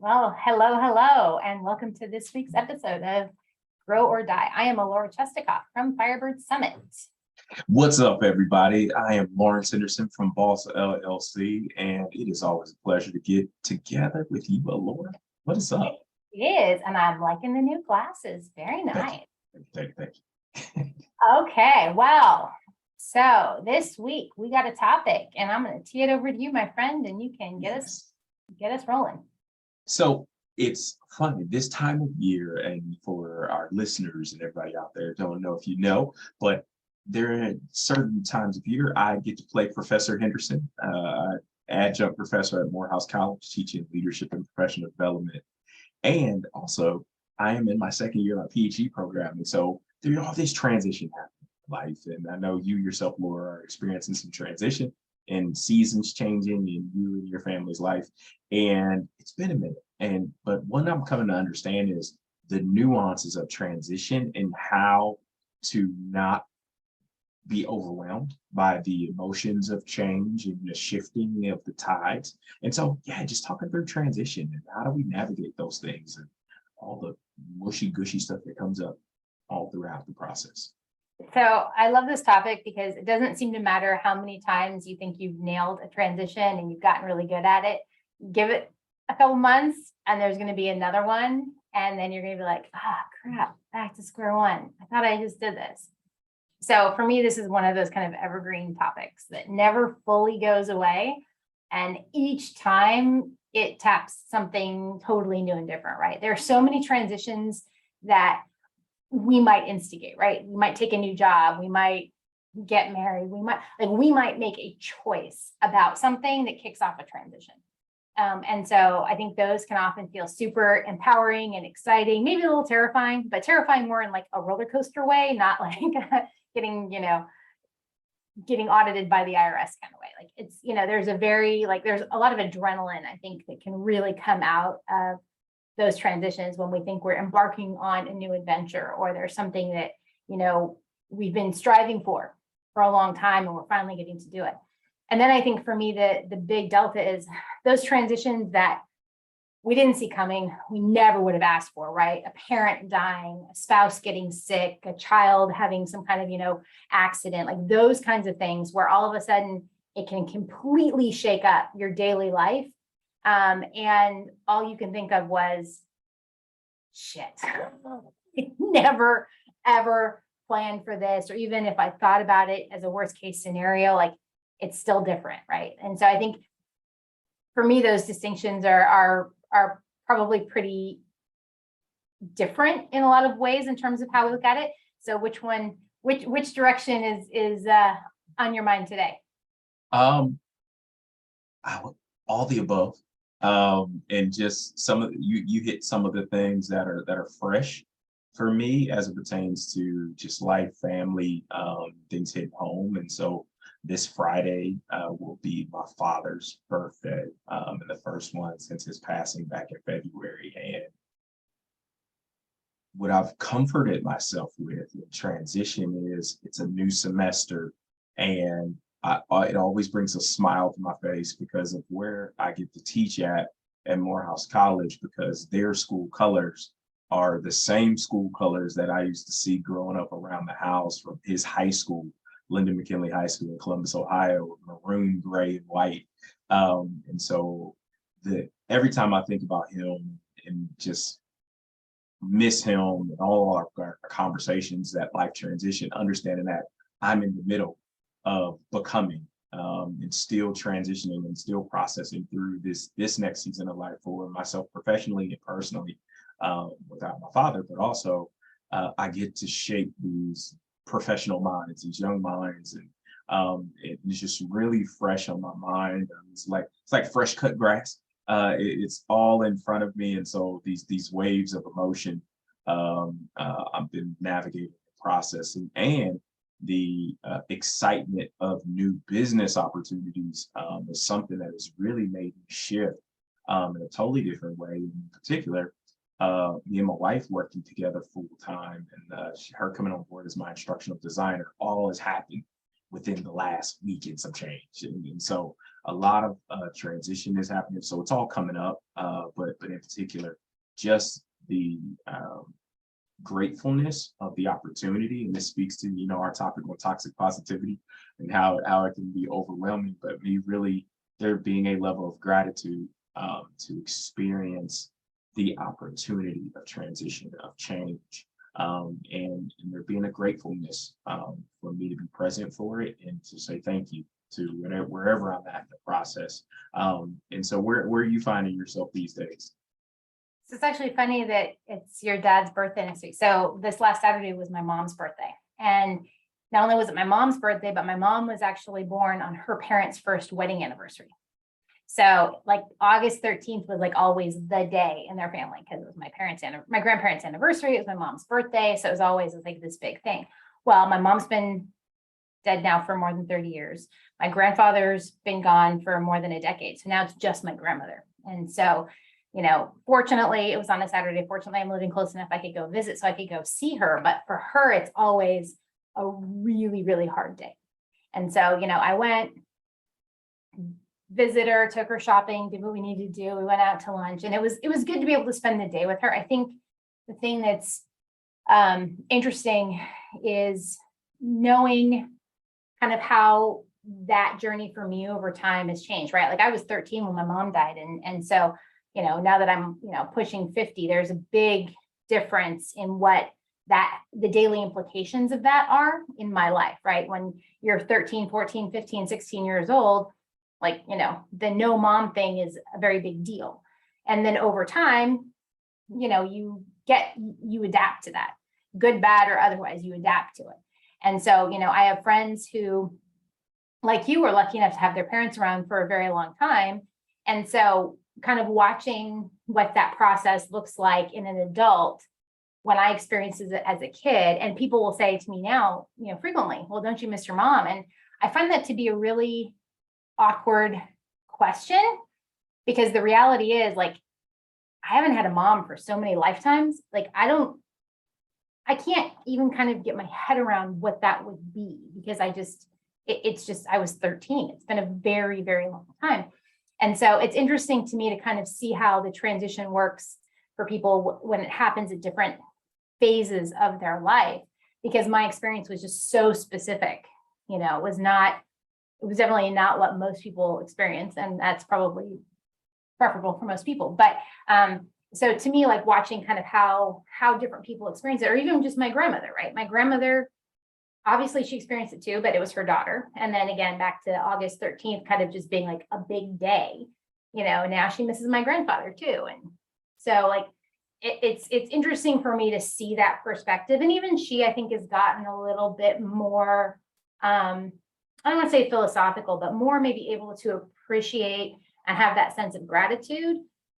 Well, hello, and welcome to this week's episode of Grow or Die. I am Laura Chestikoff from Firebird Summit. What's up, everybody? I am Lawrence Henderson from Boss LLC, and it is always a pleasure to get together with you, Laura. What is up? It is, and I'm liking the new glasses. Very nice. Thank you. Okay, well, so this week we got a topic, and I'm going to tee it over to you, my friend, and you can get us rolling. So it's funny this time of year, and for our listeners and everybody out there, don't know if you know, but there are certain times of year I get to play Professor Henderson, adjunct professor at Morehouse College, teaching leadership and professional development. And also, I am in my second year of my PhD program. And so there's all this transition happening in life. And I know you yourself, Laura, are experiencing some transition and seasons changing in you and your family's life. And it's been a minute. But what I'm coming to understand is the nuances of transition and how to not be overwhelmed by the emotions of change and the shifting of the tides. And so, just talking through transition and how do we navigate those things and all the mushy gushy stuff that comes up all throughout the process. So I love this topic because it doesn't seem to matter how many times you think you've nailed a transition and you've gotten really good at it. Give it a couple months and there's going to be another one. And then you're going to be like, crap, back to square one. I thought I just did this. So for me, this is one of those kind of evergreen topics that never fully goes away. And each time it taps something totally new and different, right? There are so many transitions that we might instigate, right? We might take a new job. We might get married. We might make a choice about something that kicks off a transition. And so I think those can often feel super empowering and exciting, maybe a little terrifying, but terrifying more in like a roller coaster way, not like getting audited by the IRS kind of way. Like it's, there's a lot of adrenaline, I think, that can really come out of those transitions when we think we're embarking on a new adventure, or there's something that, we've been striving for a long time and we're finally getting to do it. And then I think for me, the big delta is those transitions that we didn't see coming, we never would have asked for, right? A parent dying, a spouse getting sick, a child having some kind of, accident, like those kinds of things where all of a sudden it can completely shake up your daily life. And all you can think of was, shit, I never, ever planned for this. Or even if I thought about it as a worst case scenario, like it's still different, right? And so I think for me, those distinctions are probably pretty different in a lot of ways in terms of how we look at it. So which direction is on your mind today? All the above. And just some of you hit some of the things that are fresh for me as it pertains to just life, family, things hit home. And so this Friday will be my father's birthday, and the first one since his passing back in February. And what I've comforted myself with in transition is it's a new semester, and it always brings a smile to my face because of where I get to teach at Morehouse College, because their school colors are the same school colors that I used to see growing up around the house from his high school, Lyndon McKinley High School in Columbus, Ohio, maroon, gray, and white. And so every time I think about him and just miss him and all our conversations, that life transition, understanding that I'm in the middle of becoming and still transitioning and still processing through this next season of life for myself professionally and personally, without my father, but also I get to shape these professional minds, these young minds, and it's just really fresh on my mind. It's like fresh cut grass. It's all in front of me, and so these waves of emotion I've been navigating and processing, and the excitement of new business opportunities is something that has really made me shift in a totally different way. In particular, me and my wife working together full time, and her coming on board as my instructional designer, all has happened within the last week and some change. And so a lot of transition is happening. So it's all coming up. But in particular, just the gratefulness of the opportunity. And this speaks to, our topic on toxic positivity and how it can be overwhelming, but me really there being a level of gratitude to experience the opportunity of transition, of change. And there being a gratefulness for me to be present for it and to say thank you to wherever I'm at in the process. And so where are you finding yourself these days? So it's actually funny that it's your dad's birthday next week. So this last Saturday was my mom's birthday. And not only was it my mom's birthday, but my mom was actually born on her parents' first wedding anniversary. So like August 13th was like always the day in their family because it was my grandparents' anniversary. It was my mom's birthday. So it was always like this big thing. Well, my mom's been dead now for more than 30 years. My grandfather's been gone for more than a decade. So now it's just my grandmother. And so, fortunately, it was on a Saturday. Fortunately, I'm living close enough I could go visit so I could go see her. But for her, it's always a really, really hard day. And so, I went, visit her, took her shopping, did what we needed to do. We went out to lunch and it was good to be able to spend the day with her. I think the thing that's interesting is knowing kind of how that journey for me over time has changed, right? Like I was 13 when my mom died. And so, now that I'm, pushing 50, there's a big difference in what the daily implications of that are in my life, right? When you're 13, 14, 15, 16 years old, like, the no mom thing is a very big deal. And then over time, you adapt to that, good, bad, or otherwise, you adapt to it. And so, I have friends who, like you, were lucky enough to have their parents around for a very long time. And so kind of watching what that process looks like in an adult when I experienced it as a kid, and people will say to me now, frequently, well, don't you miss your mom? And I find that to be a really awkward question because the reality is like, I haven't had a mom for so many lifetimes. Like, I can't even kind of get my head around what that would be because I was 13. It's been a very, very long time. And so it's interesting to me to kind of see how the transition works for people when it happens at different phases of their life, because my experience was just so specific. It was definitely not what most people experience. And that's probably preferable for most people. But so to me, like watching kind of how different people experience it, or even just my grandmother, right? My grandmother, obviously she experienced it too, but it was her daughter. And then again, back to August 13th, kind of just being like a big day, now she misses my grandfather too. And so like, it's interesting for me to see that perspective. And even she, I think, has gotten a little bit more, I don't want to say philosophical, but more maybe able to appreciate and have that sense of gratitude.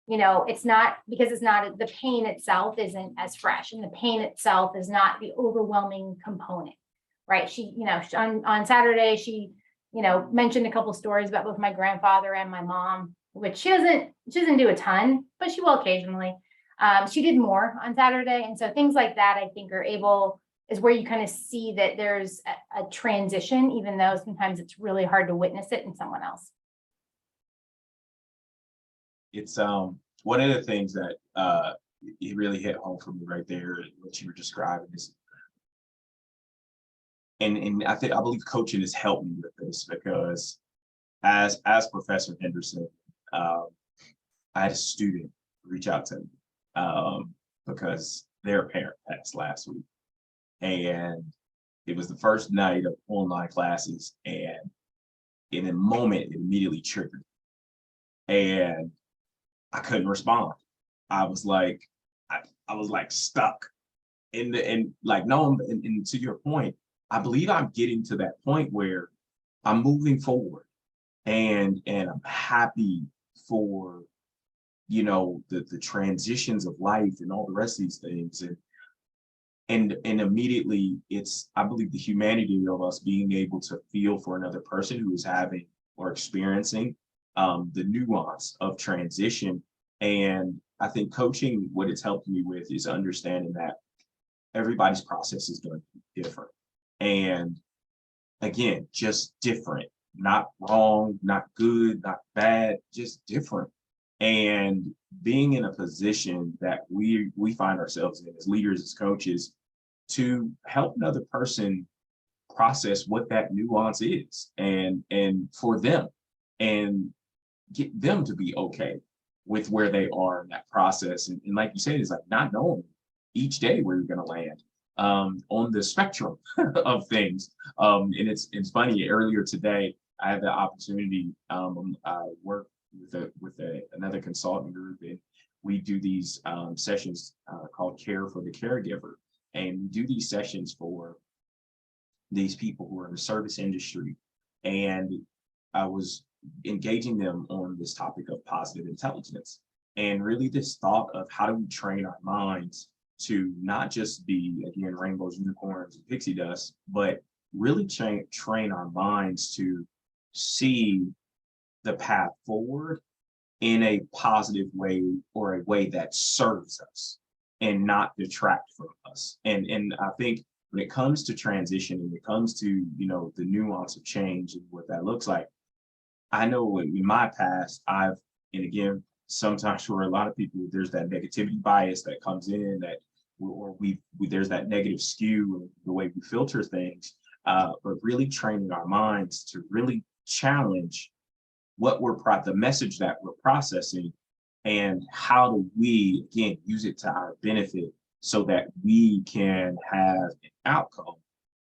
It's not the pain itself isn't as fresh, and the pain itself is not the overwhelming component, right? She, on Saturday, she, mentioned a couple stories about both my grandfather and my mom, which she doesn't do a ton, but she will occasionally. She did more on Saturday. And so things like that, I think is where you kind of see that there's a transition, even though sometimes it's really hard to witness it in someone else. It's one of the things that it really hit home for me right there, what you were describing is, and I believe coaching has helped me with this because as Professor Henderson, I had a student reach out to me because their parent passed last week. And it was the first night of online classes, and in a moment, it immediately triggered. And I couldn't respond. I was like, I was like stuck and to your point, I believe I'm getting to that point where I'm moving forward and I'm happy for, the transitions of life and all the rest of these things. And immediately I believe the humanity of us being able to feel for another person who is having or experiencing the nuance of transition. And I think coaching, what it's helped me with is understanding that everybody's process is going to be different. And again, just different not wrong, not good, not bad, just different. And being in a position that we find ourselves in as leaders, as coaches, to help another person process what that nuance is, and for them, and get them to be okay with where they are in that process. And like you said, it's like not knowing each day where you're going to land on the spectrum of things. And it's funny. Earlier today, I had the opportunity. I work with another consulting group, and we do these sessions called Care for the Caregiver, and we do these sessions for these people who are in the service industry. And I was engaging them on this topic of positive intelligence, and really this thought of how do we train our minds to not just be, again, rainbows, unicorns, and pixie dust, but really train our minds to see the path forward in a positive way, or a way that serves us and not detract from us. And I think when it comes to transition, and it comes to, you know, the nuance of change and what that looks like, I know in my past, and again, sometimes for a lot of people, there's that negativity bias that comes in, that, or there's that negative skew in the way we filter things, but really training our minds to really challenge what the message that we're processing, and how do we, again, use it to our benefit so that we can have an outcome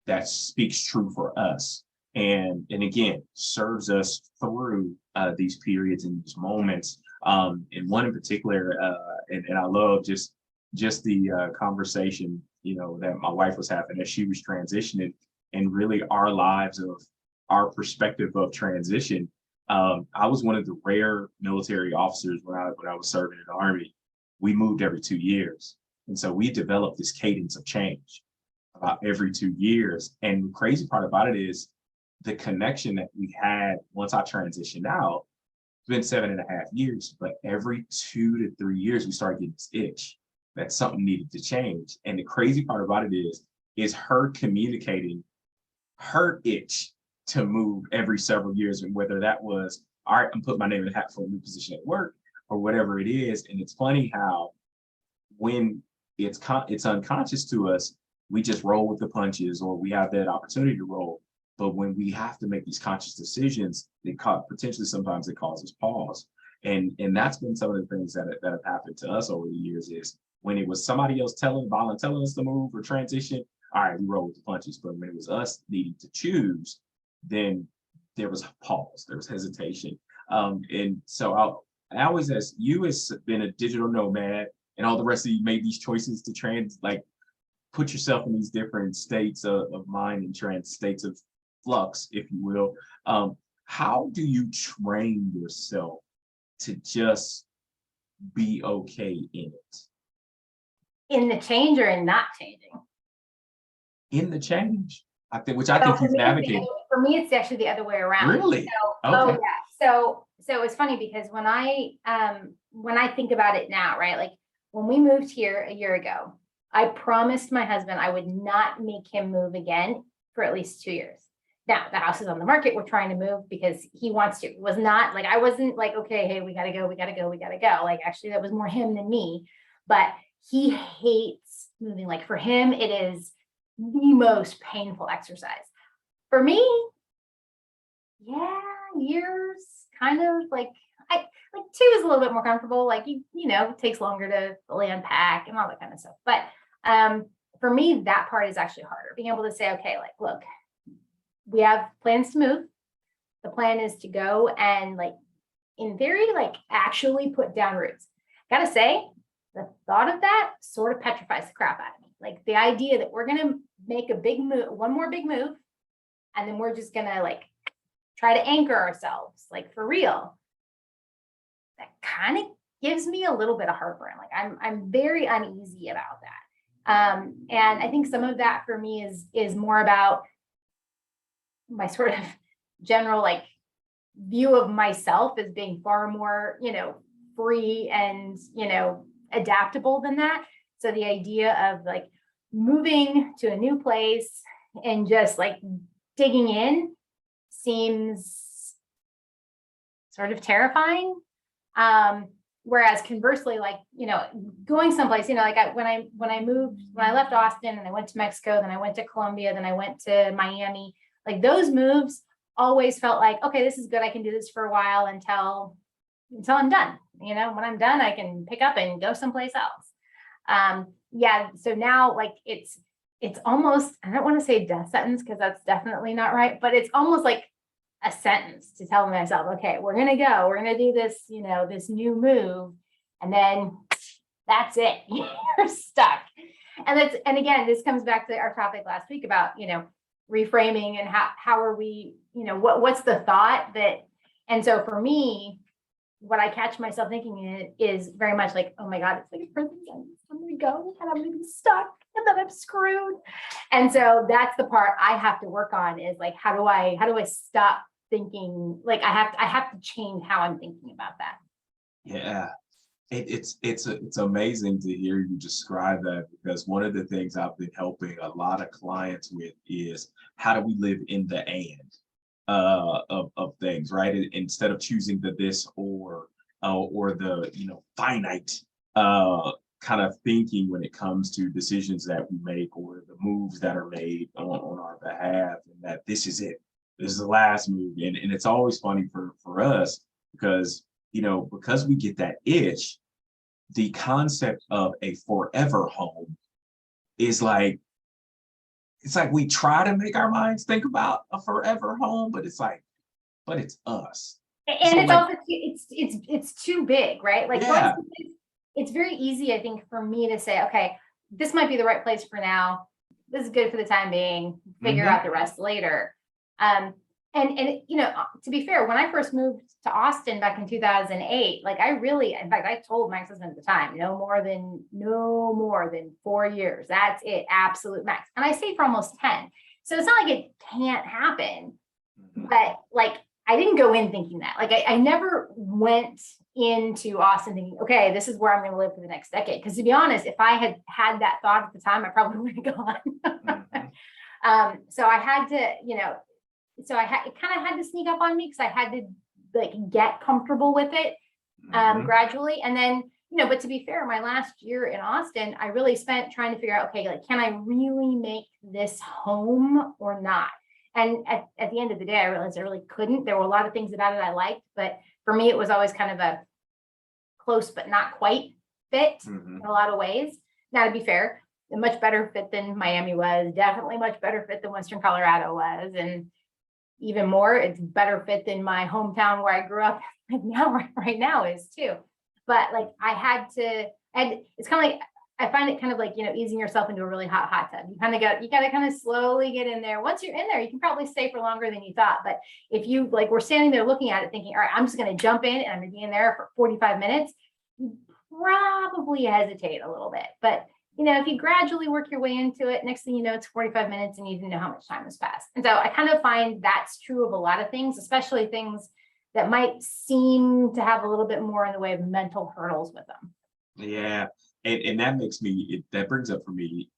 that speaks true for us, and again serves us through these periods and these moments. And one in particular, and I love just the conversation, you know, that my wife was having as she was transitioning, and really our lives, of our perspective of transition. I was one of the rare military officers when I was serving in the Army. We moved every 2 years, and so we developed this cadence of change about every 2 years. And the crazy part about it is the connection that we had once I transitioned out. It's been 7.5 years, but every 2 to 3 years we started getting this itch that something needed to change. And the crazy part about it is her communicating her itch to move every several years, and whether that was, all right, I'm putting my name in the hat for a new position at work, or whatever it is. And it's funny how when it's unconscious to us, we just roll with the punches, or we have that opportunity to roll. But when we have to make these conscious decisions, potentially sometimes it causes pause. And that's been some of the things that have happened to us over the years, is when it was somebody else telling us to move or transition, all right, we roll with the punches. But when it was us needing to choose, then there was pause, there was hesitation. And so I always ask you, as been a digital nomad, and all the rest of you made these choices to put yourself in these different states of mind, and states of flux, if you will. How do you train yourself to just be okay in it? In the change, or in not changing? In the change, I think you've navigated. For me, it's actually the other way around. Really? So, Okay. oh yeah. So it's funny, because when I think about it now, right? Like when we moved here a year ago, I promised my husband I would not make him move again for at least 2 years. Now the house is on the market. We're trying to move because he wants to. It was not like, I wasn't like, okay, hey, we gotta go. Like, actually, that was more him than me. But he hates moving. Like, for him, it is the most painful exercise. For me, yeah, years, kind of like, I like 2 is a little bit more comfortable. Like, you know, it takes longer to fully unpack and all that kind of stuff. But for me, that part is actually harder. Being able to say, okay, like, look, we have plans to move. The plan is to go and, like, in theory, like, actually put down roots. Gotta say, the thought of that sort of petrifies the crap out of me. Like, the idea that we're gonna make a big move, one more big move, and then we're just gonna, like, try to anchor ourselves, like, for real. That kind of gives me a little bit of heartburn. Like, I'm very uneasy about that. And I think some of that for me is more about my sort of general, like, view of myself as being far more, free and, adaptable than that. So the idea of, like, moving to a new place and just, like, digging in seems sort of terrifying. Whereas conversely, like, going someplace, like when I left Austin and I went to Mexico, then I went to Colombia, then I went to Miami, like those moves always felt like, okay, this is good. I can do this for a while until I'm done. When I'm done, I can pick up and go someplace else. Yeah. So now, like, it's almost, I don't want to say death sentence because that's definitely not right, but it's almost like a sentence to tell myself, okay, we're going to do this, this new move. And then that's it. You're stuck. And again, this comes back to our topic last week about, reframing and how are we, what's the thought that, and so for me, what I catch myself thinking is very much like, oh my God, it's like a prison sentence. I'm going to go and I'm going to be stuck and then I'm screwed. And so that's the part I have to work on is like, how do I stop thinking like I have to change how I'm thinking about that. Yeah. It's amazing to hear you describe that, because one of the things I've been helping a lot of clients with is how do we live in the and of things, right? Instead of choosing the this or the finite kind of thinking when it comes to decisions that we make or the moves that are made on our behalf, and that this is it. This is the last move. And it's always funny for us because because we get that itch, the concept of a forever home is like, it's like we try to make our minds think about a forever home, but it's us. And So it's like, also it's too big, right? Like yeah, it's very easy, I think, for me to say, okay, this might be the right place for now. This is good for the time being. Figure mhm, out the rest later. And to be fair, when I first moved to Austin back in 2008, like in fact, I told my ex-husband at the time, no more than 4 years. That's it, absolute max. And I stayed for almost 10. So it's not like it can't happen, mhm, but like I didn't go in thinking that. Like I never went into Austin thinking, okay, this is where I'm going to live for the next decade. Because to be honest, if I had had that thought at the time, I probably would have gone. mhm, So I had to, it kind of had to sneak up on me because I had to like get comfortable with it mhm, gradually. And then, but to be fair, my last year in Austin, I really spent trying to figure out, okay, like, can I really make this home or not? And at the end of the day, I realized I really couldn't. There were a lot of things about it I liked, but for me, it was always kind of a close but not quite fit mhm. in a lot of ways. Now, to be fair, a much better fit than Miami was, definitely much better fit than Western Colorado was. And even more, it's better fit than my hometown where I grew up right now is too. But like I had to, and it's kind of like, I find it kind of like, easing yourself into a really hot tub. You got to kind of slowly get in there. Once you're in there, you can probably stay for longer than you thought. But if you like, we're standing there looking at it thinking, all right, I'm just going to jump in and I'm going to be in there for 45 minutes, you probably hesitate a little bit. But if you gradually work your way into it, next thing you know, it's 45 minutes and you didn't know how much time has passed. And so I kind of find that's true of a lot of things, especially things that might seem to have a little bit more in the way of mental hurdles with them. Yeah. And that makes that brings up for me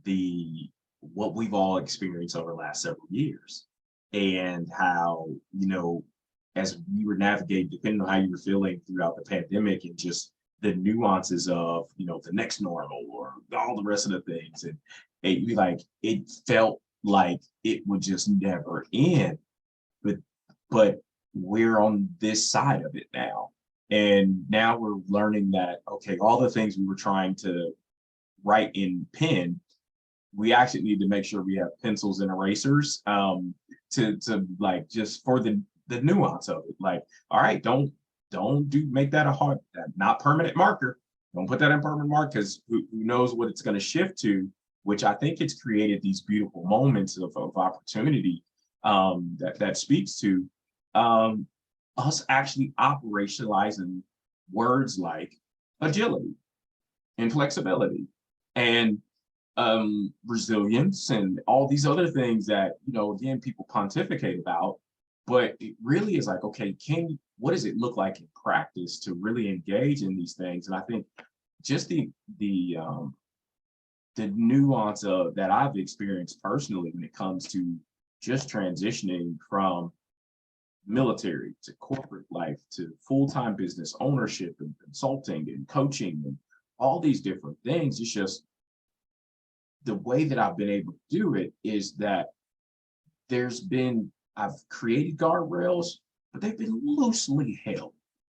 the what we've all experienced over the last several years, and how as we were navigating, depending on how you were feeling throughout the pandemic, and just the nuances of the next normal or all the rest of the things, and it felt like it would just never end, but we're on this side of it now, and now we're learning that, okay, all the things we were trying to write in pen, we actually need to make sure we have pencils and erasers to like, just for the nuance of it. Like, all right, don't make that a hard, not permanent marker. Don't put that in permanent mark, because who knows what it's going to shift to, which I think it's created these beautiful moments of opportunity that speaks to us actually operationalizing words like agility and flexibility and resilience and all these other things that again, people pontificate about, but it really is like, okay, what does it look like in practice to really engage in these things? And I think just the nuance of that I've experienced personally when it comes to just transitioning from military to corporate life to full-time business ownership and consulting and coaching and all these different things. It's just the way that I've been able to do it is that I've created guardrails, but they've been loosely held,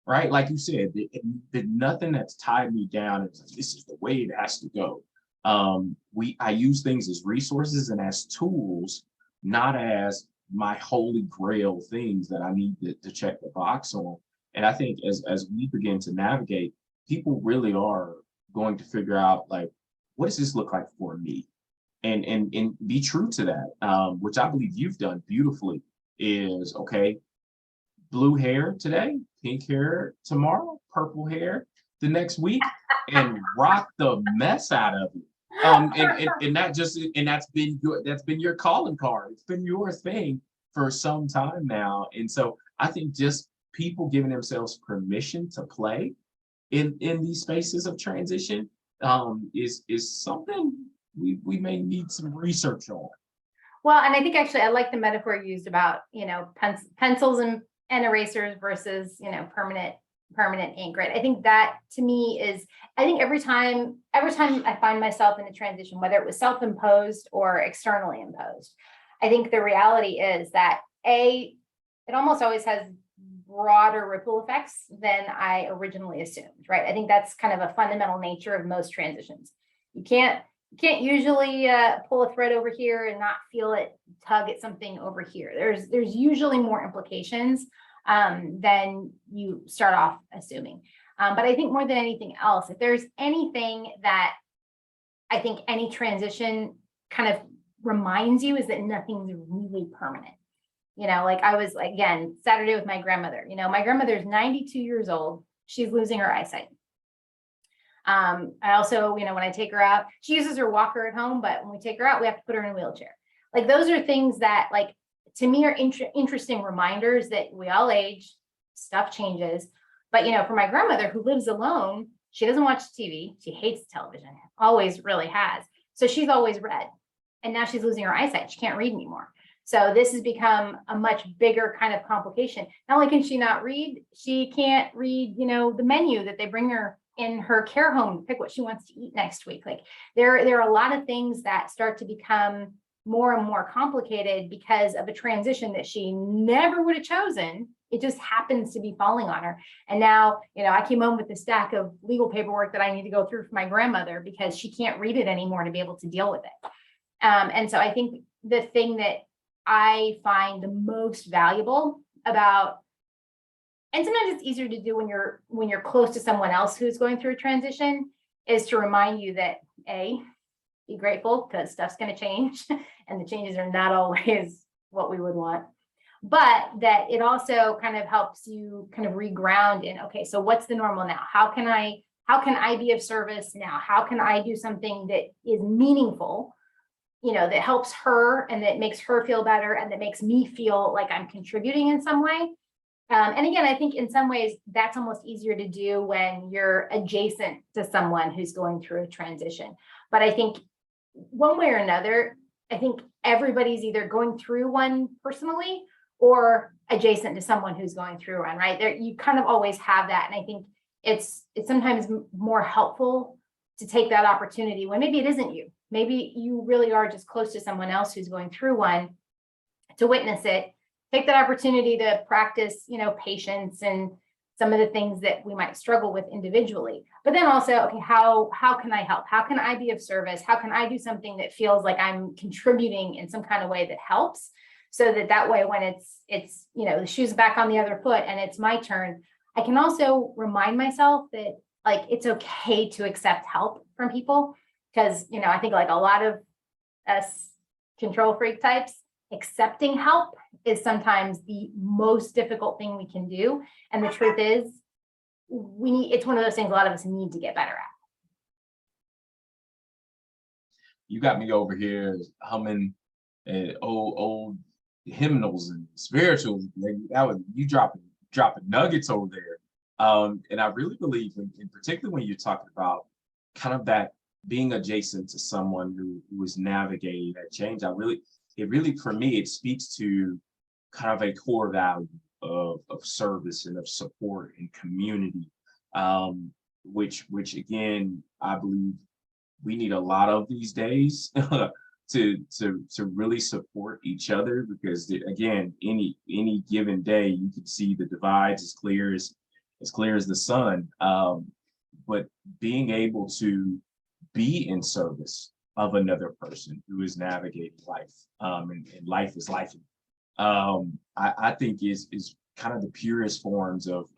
right? Like you said, it's been nothing that's tied me down. It's like, this is the way it has to go. I use things as resources and as tools, not as my holy grail things that I need to check the box on. And I think as we begin to navigate, people really are going to figure out, like, what does this look like for me? And be true to that, which I believe you've done beautifully, is okay, blue hair today, pink hair tomorrow, purple hair the next week, and rock the mess out of it. And that's been your calling card. It's been your thing for some time now. And so I think just people giving themselves permission to play in these spaces of transition is something we may need some research on. Well, and I think actually I like the metaphor used about, pencils and erasers versus, permanent ink, right? I think that to me is, I think every time I find myself in a transition, whether it was self-imposed or externally imposed, I think the reality is that it almost always has broader ripple effects than I originally assumed, right? I think that's kind of a fundamental nature of most transitions. You can't usually pull a thread over here and not feel it tug at something over here. There's usually more implications than you start off assuming. But I think more than anything else, if there's anything that I think any transition kind of reminds you, is that nothing's really permanent. Like I was, again, Saturday with my grandmother. My grandmother's 92 years old. She's losing her eyesight. I also, when I take her out, she uses her walker at home, but when we take her out, we have to put her in a wheelchair. Like those are things that, like, to me are interesting reminders that we all age, stuff changes. But, for my grandmother who lives alone, she doesn't watch TV. She hates television, always really has. So she's always read. And now she's losing her eyesight. She can't read anymore. So this has become a much bigger kind of complication. Not only can she not read, she can't read, the menu that they bring her in her care home to pick what she wants to eat next week. Like there are a lot of things that start to become more and more complicated because of a transition that she never would have chosen. It just happens to be falling on her. And now, I came home with a stack of legal paperwork that I need to go through for my grandmother because she can't read it anymore to be able to deal with it. And so I think the thing that I find the most valuable about, and sometimes it's easier to do when you're close to someone else who's going through a transition, is to remind you that be grateful because stuff's going to change and the changes are not always what we would want, but that it also kind of helps you kind of reground in, okay, so what's the normal now? How can I be of service now? How can I do something that is meaningful, that helps her and that makes her feel better and that makes me feel like I'm contributing in some way? And again, I think in some ways that's almost easier to do when you're adjacent to someone who's going through a transition. But I think one way or another, I think everybody's either going through one personally or adjacent to someone who's going through one, right? There, you kind of always have that. And I think it's sometimes more helpful to take that opportunity when maybe it isn't you. Maybe you really are just close to someone else who's going through one, to witness it. Take that opportunity to practice, patience and some of the things that we might struggle with individually. But then also, okay, how can I help? How can I be of service? How can I do something that feels like I'm contributing in some kind of way that helps? So that way, when it's the shoe's back on the other foot and it's my turn, I can also remind myself that, like, it's okay to accept help from people. Because, I think like a lot of us control freak types, accepting help is sometimes the most difficult thing we can do. And the truth is, it's one of those things a lot of us need to get better at. You got me over here humming old hymnals and spirituals. Like, that was you dropping nuggets over there. And I really believe, in particular, when you're talking about kind of that being adjacent to someone who is navigating that change, it really, for me, it speaks to kind of a core value of service and of support and community, which again, I believe we need a lot of these days to really support each other, because again, any given day you can see the divides as clear as the sun. But being able to be in service of another person who is navigating life, and life is life, I think is kind of the purest forms of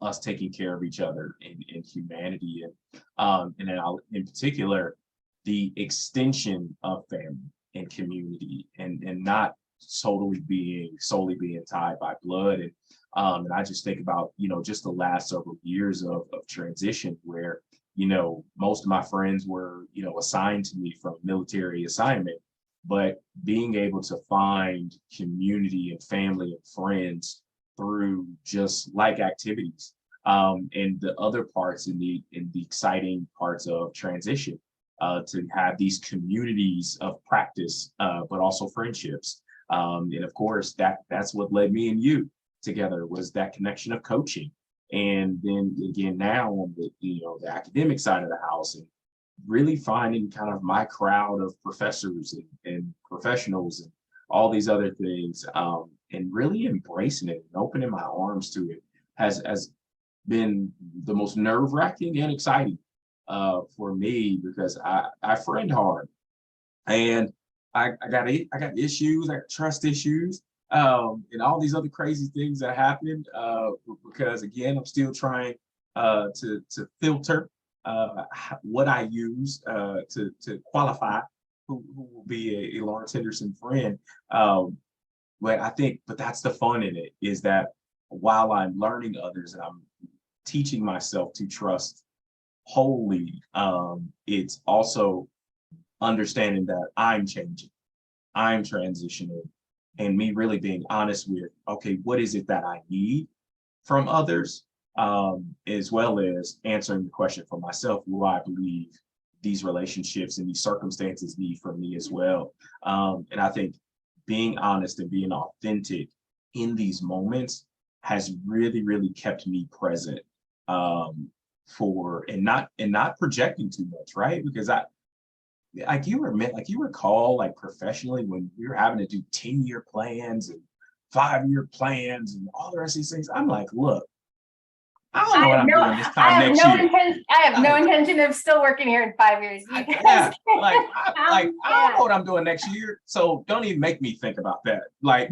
us taking care of each other in humanity, and then in particular the extension of family and community, and not solely being tied by blood. And I just think about, just the last several years of transition where, most of my friends were, assigned to me from military assignment, but being able to find community and family and friends through just like activities, and the other parts in the exciting parts of transition, to have these communities of practice, but also friendships. And of course, that's what led me and you together, was that connection of coaching. And then again, now on the academic side of the house, and really finding kind of my crowd of professors and professionals and all these other things, and really embracing it and opening my arms to it has been the most nerve-wracking and exciting, for me, because I friend hard, and I got issues, I got trust issues, and all these other crazy things that happened, because again, I'm still trying to filter what I use to qualify who will be a Lawrence Henderson friend. But that's the fun in it, is that while I'm learning others and I'm teaching myself to trust wholly, it's also understanding that I'm changing, I'm transitioning, and me really being honest with, okay, what is it that I need from others, as well as answering the question for myself, what do I believe these relationships and these circumstances need from me as well. And I think being honest and being authentic in these moments has really, really kept me present, and not projecting too much, right? Because you recall, like professionally, when we were having to do 10-year plans and 5-year plans and all the rest of these things, I'm like, look, I don't know what I'm doing this time next year. I have no intention of still working here in 5 years. You guys Yeah, I don't yeah. know what I'm doing next year, so don't even make me think about that. I'm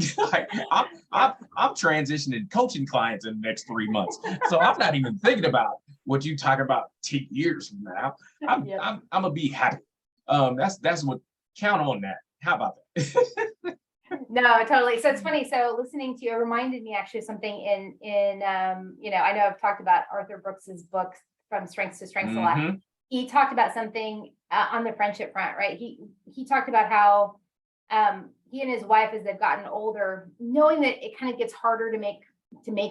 transitioning coaching clients in the next 3 months, so I'm not even thinking about what you talk about 10 years from now. I'm gonna be happy. That's what, count on that. How about that? No, totally. So it's funny. So listening to you, it reminded me actually of something in I know I've talked about Arthur Brooks's book From Strengths to Strengths a lot. He talked about something on the friendship front, right? He talked about how he and his wife, as they've gotten older, knowing that it kind of gets harder to make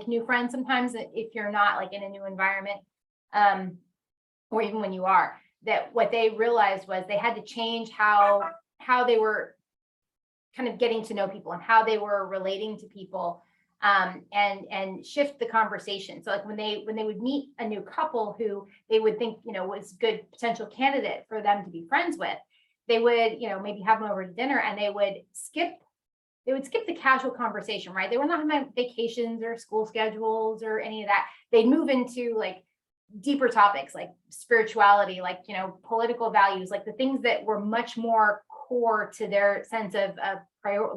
new friends sometimes if you're not like in a new environment, or even when you are, that what they realized was they had to change how they were kind of getting to know people and how they were relating to people, and shift the conversation. So like when they would meet a new couple who they would think, was good potential candidate for them to be friends with, they would, maybe have them over to dinner, and they would skip the casual conversation, right? They were not having vacations or school schedules or any of that. They'd move into like deeper topics like spirituality, like, political values, like the things that were much more core to their sense of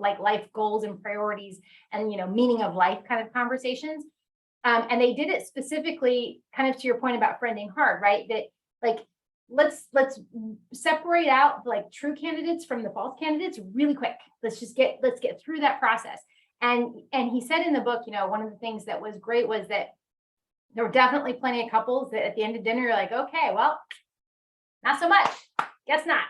like life goals and priorities and, meaning of life kind of conversations. And they did it specifically, kind of to your point about friending hard, right? That like, let's separate out like true candidates from the false candidates really quick. Let's get through that process. And he said in the book, one of the things that was great was that there were definitely plenty of couples that at the end of dinner, you're like, okay, well, not so much. Guess not.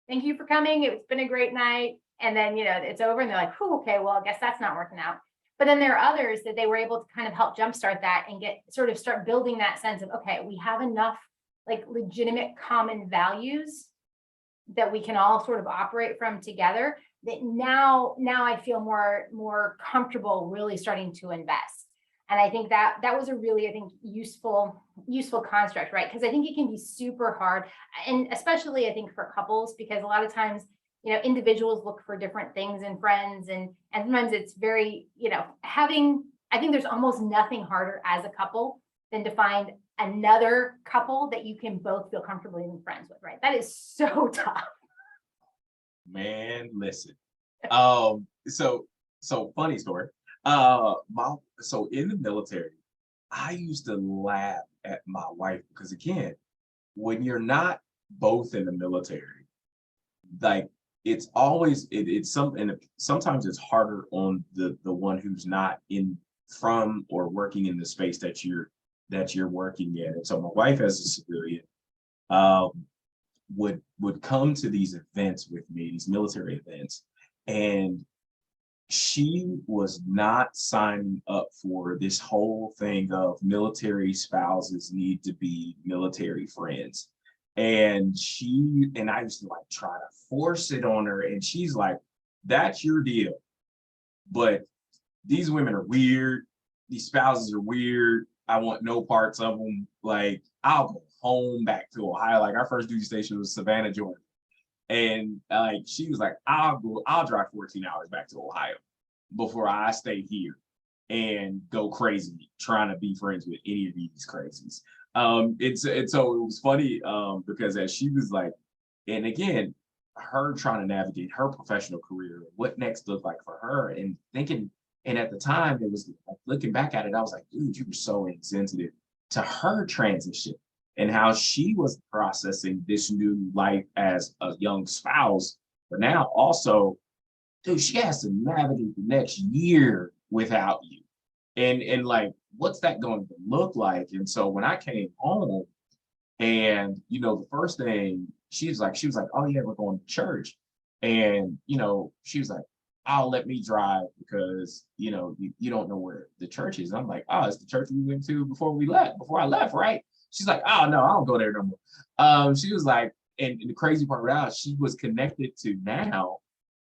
Thank you for coming. It's been a great night. And then, it's over and they're like, oh, okay, well, I guess that's not working out. But then there are others that they were able to kind of help jumpstart that and start building that sense of, okay, we have enough like legitimate common values that we can all sort of operate from together. that now I feel more comfortable really starting to invest. And I think that was a really, I think, useful construct, right? Because I think it can be super hard, and especially I think for couples, because a lot of times, individuals look for different things in friends, and sometimes it's very, I think there's almost nothing harder as a couple than to find another couple that you can both feel comfortable being friends with, right? That is so tough. Man, listen. So funny story. So in the military, I used to laugh at my wife because again, when you're not both in the military, like it's always it's something. Sometimes it's harder on the one who's not in from or working in the space that you're working in. And so my wife, as a civilian, um, would come to these events with me, these military events, and she was not signing up for this whole thing of military spouses need to be military friends. And I used to like try to force it on her, and she's like, that's your deal. But these women are weird. These spouses are weird. I want no parts of them. Like, I'll go home back to Ohio. Like, our first duty station was Savannah, Georgia. And like, she was like, I'll drive 14 hours back to Ohio before I stay here and go crazy trying to be friends with any of these crazies. And so it was funny because as she was like, and again, her trying to navigate her professional career, what next looked like for her, and thinking, and at the time, it was like looking back at it, I was like, dude, you were so insensitive to her transition and how she was processing this new life as a young spouse. But now also, dude, she has to navigate the next year without you. And like, what's that going to look like? And so when I came home, and the first thing she was like, oh yeah, we're going to church. And she was like, oh, let me drive because you don't know where the church is. And I'm like, oh, it's the church we went to before I left, right? She's like, oh no, I don't go there no more. She was like, and the crazy part about it, she was connected to now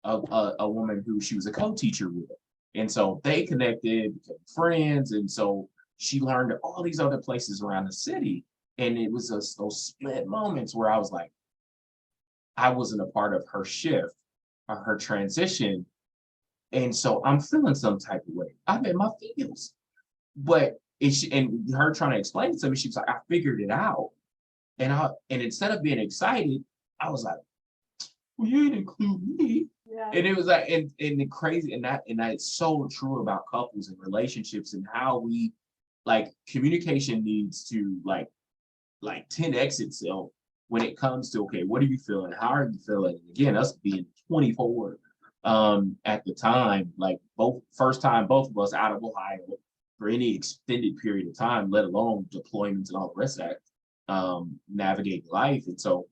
a woman who she was a co-teacher with. And so they connected, became friends. And so she learned all these other places around the city. And it was those split moments where I was like, I wasn't a part of her shift or her transition. And so I'm feeling some type of way. I'm in my feels. But and her trying to explain it to me, she was like, I figured it out. And instead of being excited, I was like, well, you didn't include me. Yeah. And it was like, and the crazy, and that's so true about couples and relationships and how we like communication needs to like 10x itself when it comes to, okay, what are you feeling? How are you feeling? And again, us being 24 at the time, like first time both of us out of Ohio for any extended period of time, let alone deployments and all the rest of that, navigating life. And so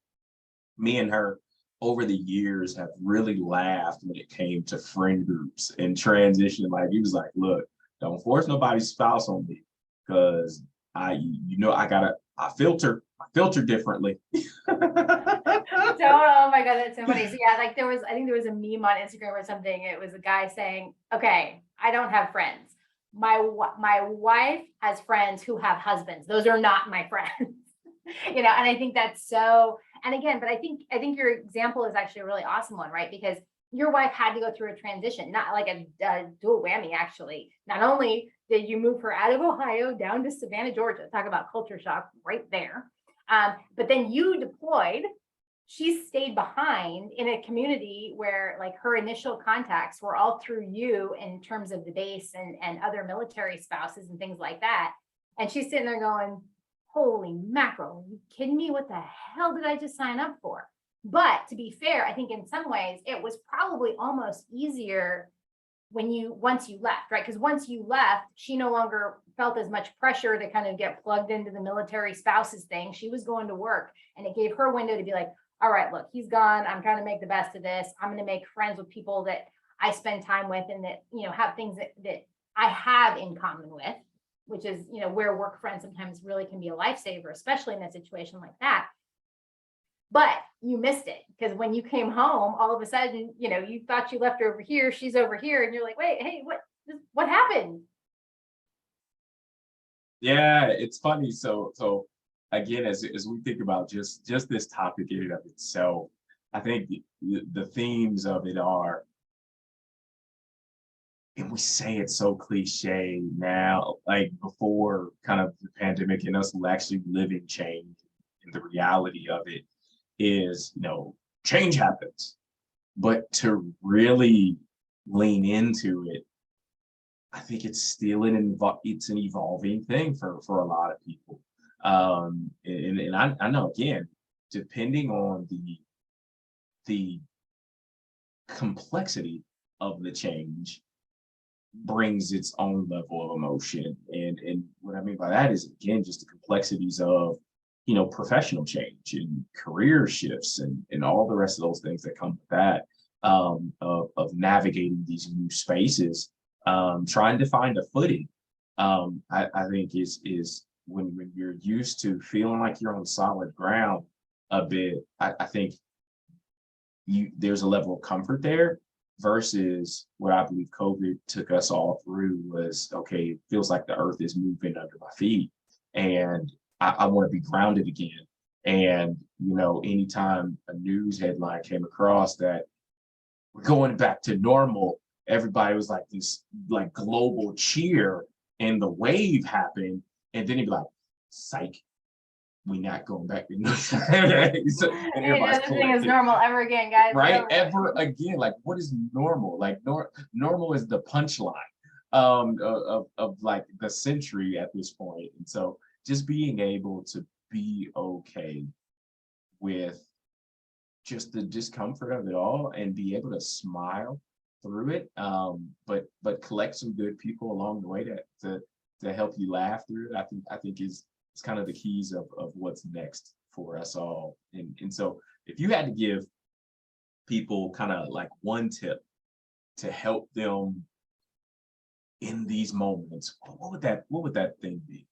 me and her over the years have really laughed when it came to friend groups and transition. Like he was like, look, don't force nobody's spouse on me because I filter differently. Oh my God, that's so funny. So yeah, like I think there was a meme on Instagram or something. It was a guy saying, okay, I don't have friends. My wife has friends who have husbands. Those are not my friends. And I think that's so, and again, but I think your example is actually a really awesome one, right? Because your wife had to go through a transition, not like a dual whammy, actually. Not only did you move her out of Ohio down to Savannah, Georgia, talk about culture shock right there. But then you deployed, she stayed behind in a community where like her initial contacts were all through you in terms of the base and other military spouses and things like that. And she's sitting there going, holy mackerel, are you kidding me? What the hell did I just sign up for? But to be fair, I think in some ways it was probably almost easier once you left, right? Because once you left, she no longer felt as much pressure to kind of get plugged into the military spouses thing. She was going to work, and it gave her window to be like, all right, look, he's gone. I'm trying to make the best of this. I'm going to make friends with people that I spend time with and that, have things that I have in common with, which is, where work friends sometimes really can be a lifesaver, especially in a situation like that. but you missed it because when you came home, all of a sudden, you thought you left her over here, she's over here, and you're like, wait, hey, what happened? Yeah, it's funny. So again, as we think about just this topic in and of itself, I think the themes of it are, and we say it so cliche now, like before kind of the pandemic and us actually living change, and the reality of it is, change happens. But to really lean into it, I think it's still it's an evolving thing for a lot of people. And I know, again, depending on the complexity of the change brings its own level of emotion. And what I mean by that is, again, just the complexities of, professional change and career shifts and all the rest of those things that come with that, of navigating these new spaces, trying to find a footing. I think is when you're used to feeling like you're on solid ground a bit, I think there's a level of comfort there, versus what I believe COVID took us all through was, okay, it feels like the earth is moving under my feet, and I want to be grounded again. And, anytime a news headline came across that we're going back to normal, everybody was like this like global cheer, and the wave happened, and then you'd be like, psych, we not going back to normal. And Ain't everybody's nothing is collected. normal ever again, guys. Right? Over. Ever again. Like, what is normal? Like, normal is the punchline of like the century at this point. And so just being able to be okay with just the discomfort of it all and be able to smile through it, but collect some good people along the way to help you laugh through it. I think is kind of the keys of what's next for us all. And so if you had to give people kind of like one tip to help them in these moments, what would that thing be?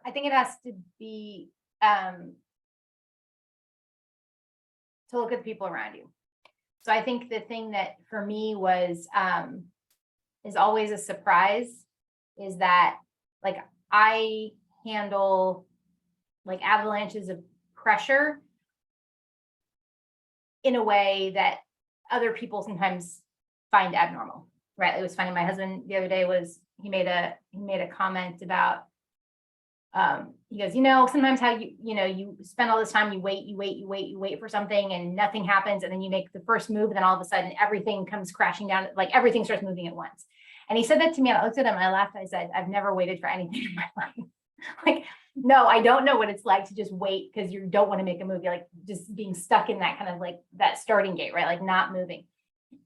I think it has to be to look at the people around you. So I think the thing that for me was is always a surprise is that, like, I handle like avalanches of pressure in a way that other people sometimes find abnormal, right? It was funny. My husband the other day he made a comment about, he goes, sometimes how you spend all this time, you wait for something and nothing happens. And then you make the first move. And then all of a sudden everything comes crashing down. Like everything starts moving at once. And he said that to me. And I looked at him and I laughed. And I said, I've never waited for anything in my life. Like, no, I don't know what it's like to just wait because you don't want to make a move. You're like just being stuck in that kind of like that starting gate, right? Like not moving.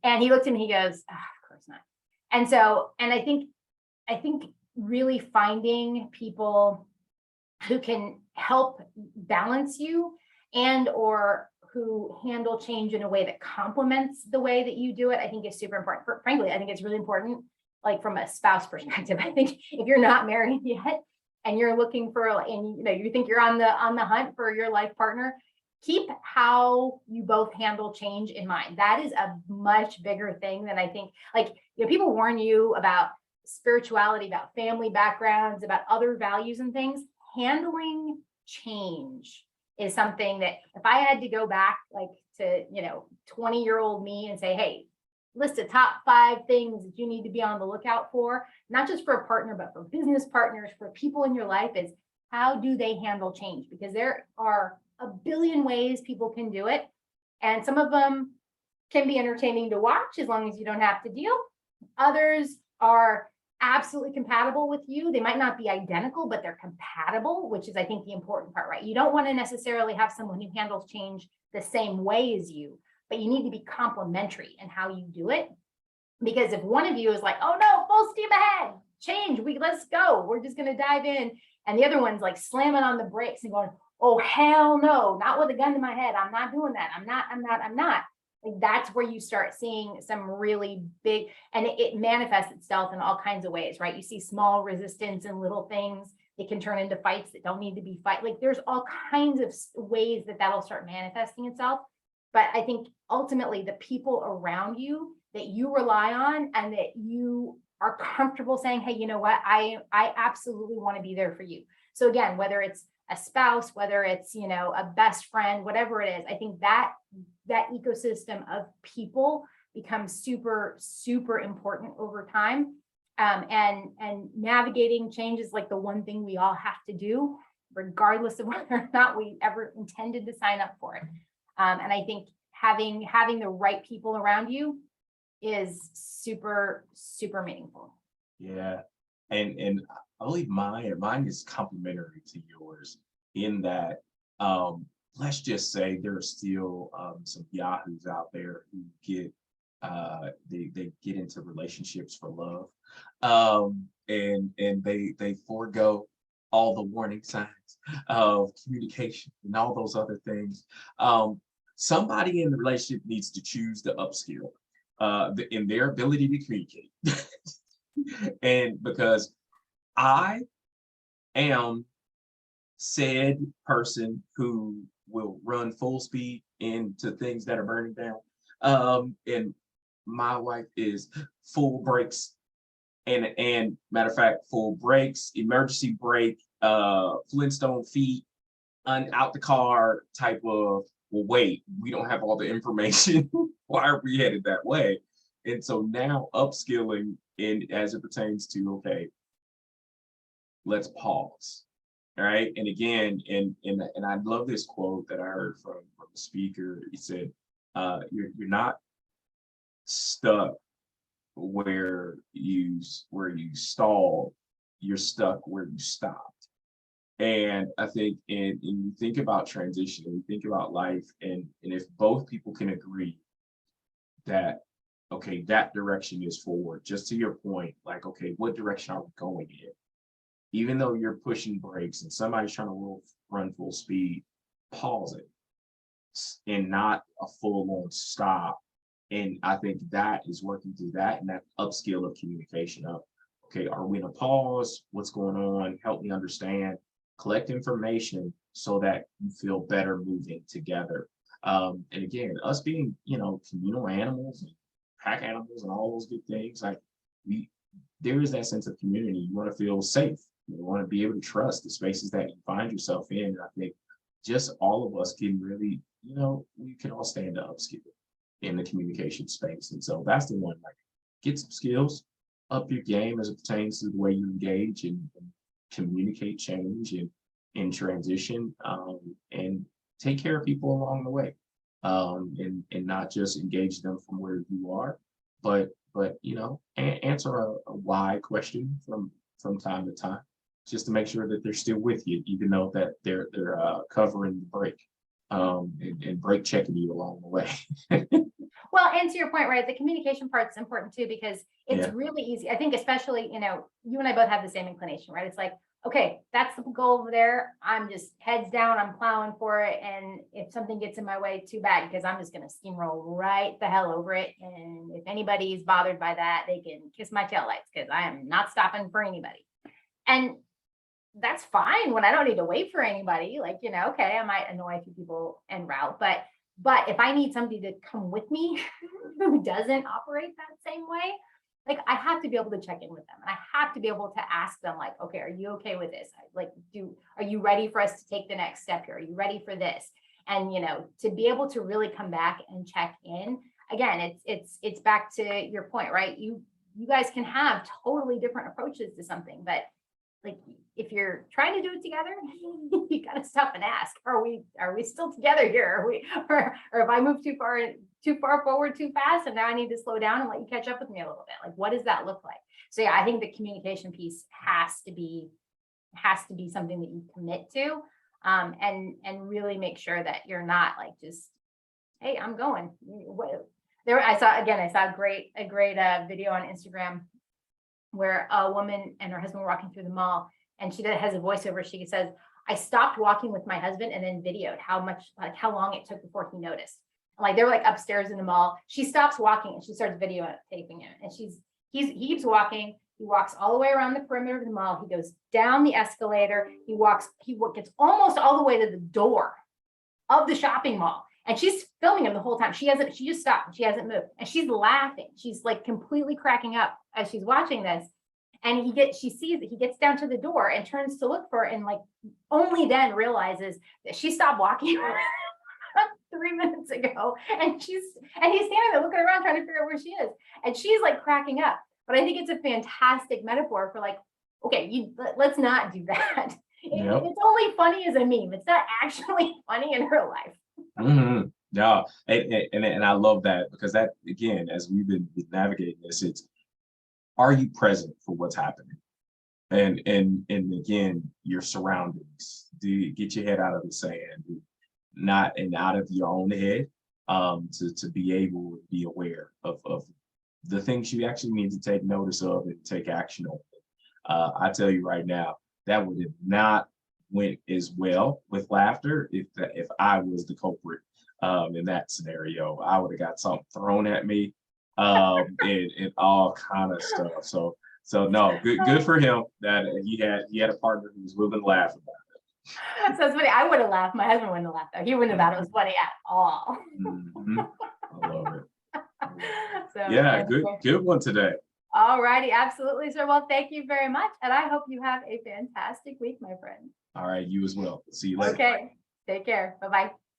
And he looked at me, he goes, oh, of course not. And so, and I think really finding people who can help balance you and or who handle change in a way that complements the way that you do it, I think is super important. Frankly, I think it's really important, like from a spouse perspective. I think if you're not married yet and you're looking for, and you think you're on the hunt for your life partner, keep how you both handle change in mind. That is a much bigger thing than I think. Like, people warn you about spirituality, about family backgrounds, about other values and things. Handling change is something that if I had to go back like to 20-year-old me and say, hey, list a top 5 things that you need to be on the lookout for, not just for a partner, but for business partners, for people in your life, is how do they handle change? Because there are a billion ways people can do it. And some of them can be entertaining to watch as long as you don't have to deal. Others are absolutely compatible with you. They might not be identical, but they're compatible, which is, I think, the important part, right? You don't want to necessarily have someone who handles change the same way as you, but you need to be complementary in how you do it. Because if one of you is like, oh no, full steam ahead, change, let's go, we're just going to dive in. And the other one's like slamming on the brakes and going, oh, hell no, not with a gun to my head. I'm not doing that. I'm not. Like, that's where you start seeing some really big, and it manifests itself in all kinds of ways, right? You see small resistance in little things It can turn into fights that don't need to be fight. Like there's all kinds of ways that that'll start manifesting itself. But I think ultimately the people around you that you rely on and that you are comfortable saying, hey, you know what, I absolutely want to be there for you. So again, whether it's a spouse, whether it's, you know, a best friend, whatever it is, I think that ecosystem of people becomes super, super important over time. And navigating change is like the one thing we all have to do, regardless of whether or not we ever intended to sign up for it. And I think having the right people around you is super, super meaningful. Yeah. And I believe mine is complementary to yours in that let's just say there are still some yahoos out there who get they get into relationships for love. And they forego all the warning signs of communication and all those other things. Somebody in the relationship needs to choose to upskill in their ability to communicate. And because I am said person who will run full speed into things that are burning down. And my wife is full brakes and matter of fact, full brakes, emergency brake, Flintstone feet, out the car type of, well, wait, we don't have all the information. Why are we headed that way? And so now upskilling in as it pertains to, okay, let's pause. All right. And again, and I love this quote that I heard from the speaker. He said, you're not stuck where you stalled, you're stuck where you stopped. And I think and you think about transition and you think about life, and if both people can agree that, okay, that direction is forward, just to your point, like, okay, what direction are we going in? Even though you're pushing brakes and somebody's trying to run full speed, pause it and not a full-on stop. And I think that is working through that and that upskill of communication of, okay, are we in a pause? What's going on? Help me understand, collect information so that you feel better moving together. And again, us being, you know, communal animals and pack animals and all those good things, like there is that sense of community. You want to feel safe. You want to be able to trust the spaces that you find yourself in. And I think just all of us can really, you know, we can all stand to upskill in the communication space. And so that's the one, like, get some skills, up your game as it pertains to the way you engage and communicate change and in transition, and take care of people along the way, and not just engage them from where you are, but you know, answer a why question from time to time, just to make sure that they're still with you, even though that they're covering the break, and brake checking you along the way. Well, and to your point, right, the communication part's important too, because it's Yeah. really easy. I think especially, you know, you and I both have the same inclination, right? It's like, okay, that's the goal over there. I'm just heads down, I'm plowing for it. And if something gets in my way, too bad, because I'm just going to steamroll right the hell over it. And if anybody's bothered by that, they can kiss my taillights, because I am not stopping for anybody. And that's fine when I don't need to wait for anybody. Like, you know, okay, I might annoy a few people en route, but if I need somebody to come with me who doesn't operate that same way, like I have to be able to check in with them. And I have to be able to ask them, like, okay, are you okay with this? Like, are you ready for us to take the next step here? Are you ready for this? And, you know, to be able to really come back and check in again, it's back to your point, right? You guys can have totally different approaches to something, but like if you're trying to do it together, you got to stop and ask, are we still together here? Are we, or if I move too far forward too fast and now I need to slow down and let you catch up with me a little bit, like what does that look like? So yeah, I think the communication piece has to be something that you commit to, and really make sure that you're not like just, hey, I'm going. I saw a great video on Instagram where a woman and her husband were walking through the mall, and she has a voiceover. She says, I stopped walking with my husband and then videoed how long it took before he noticed. Like they were like upstairs in the mall. She stops walking and she starts videotaping him. And he keeps walking. He walks all the way around the perimeter of the mall. He goes down the escalator. He gets almost all the way to the door of the shopping mall. And she's filming him the whole time. She just stopped. She hasn't moved. And she's laughing. She's like completely cracking up as she's watching this. And she sees that he gets down to the door and turns to look for her, and like only then realizes that she stopped walking 3 minutes ago. And he's standing there looking around trying to figure out where she is. And she's like cracking up. But I think it's a fantastic metaphor for like, okay, let's not do that. Yep. It's only funny as a meme. It's not actually funny in real life. Mhm. Yeah, and I love that, because that, again, as we've been navigating this, it's, are you present for what's happening? And again, your surroundings. Do you get your head out of the sand, not and out of your own head, to be able to be aware of the things you actually need to take notice of and take action on. I tell you right now, that would have not went as well with laughter if I was the culprit in that scenario. I would have got something thrown at me, and all kind of stuff. So no, good for him that he had a partner who was willing to laugh about So it's funny. I would have laughed. My husband wouldn't have laughed though. He wouldn't have thought it was funny at all. it. Mhm. I love it. So Yeah, anyway. good one today. All righty, absolutely, sir. Well, thank you very much. And I hope you have a fantastic week, my friend. All right, you as well. See you later. Okay, take care. Bye-bye.